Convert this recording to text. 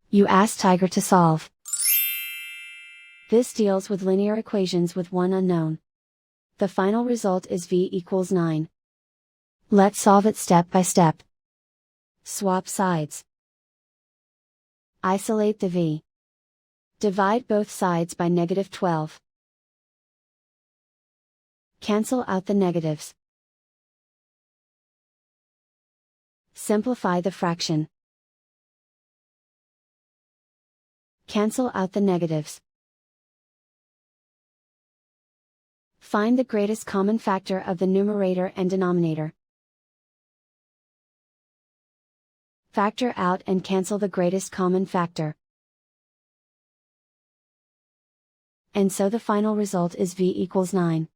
You ask Tiger to solve. This deals with linear equations with one unknown. The final result is v equals 9. Let's solve it step by step. Swap sides. Isolate the v. Divide both sides by -12. Cancel out the negatives. Simplify the fraction. Cancel out the negatives. Find the greatest common factor of the numerator and denominator. Factor out and cancel the greatest common factor. And so the final result is v equals 9.